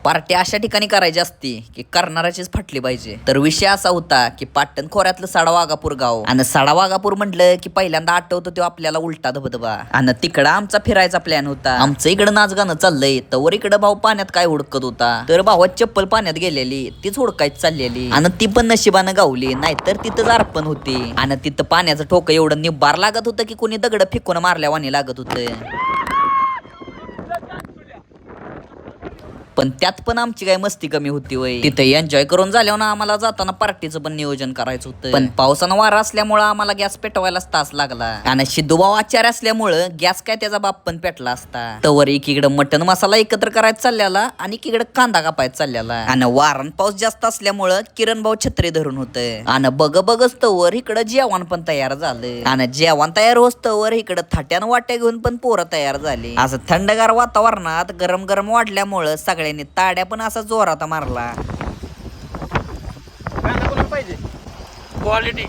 Party अशा ठिकाणी करायची असती की करणाऱ्याचीच फाटली पाहिजे. तर विषय असा होता की पाटण खोऱ्यातलं साडावागापूर गाव, आणि साडावागापूर म्हटलं की पहिल्यांदा आठवतो तो आपल्याला उलटा धबधबा. आणि तिकडं आमचा फिरायचा प्लॅन होता. आमचं इकडं नाच गाणं चाललंय तर इकडं भाऊ पाण्यात काय हुडकत होता, तर भावात चप्पल पाण्यात गेलेली तीच हुडकायच चाललेली, आणि ती पण नशिबानं गावली, नाहीतर तिथंच अर्पण होती. आणि तिथं पाण्याचं ठोकं एवढं निब्बार लागत होतं की कोणी दगड फेकून मारल्या वाणी लागत होतं. पण त्यात पण आमची काय मस्ती कमी होती वय. तिथे एन्जॉय करून झाल्यावर आम्हाला जाताना पार्टीचं पण नियोजन करायचं होतं. पण पावसानं वारा असल्यामुळं आम्हाला गॅस पेटवायलाच तास लागला, आणि सिद्धूभाऊ आचार्य असल्यामुळं गॅस काय त्याचा बाप पण पेटला असता. तवर एकीकडे मटन मसाला एकत्र करायचा चालल्याला आणि एकीकडे कांदा कापायचा चालल्याला, आणि वारण पाऊस जास्त असल्यामुळं किरण भाऊ छत्री धरून होतं. आणि बघच तवर इकडं जेवण पण तयार झालं, आणि जेवण तयार होस्तवर इकडं थाट्यानं वाट्या घेऊन पण पोरं तयार झाली. असं थंडगार वातावरणात गरम गरम वाढल्यामुळं सगळ्यांनी ताड्या पण असा जोरात मारला. पाहिजे क्वालिटी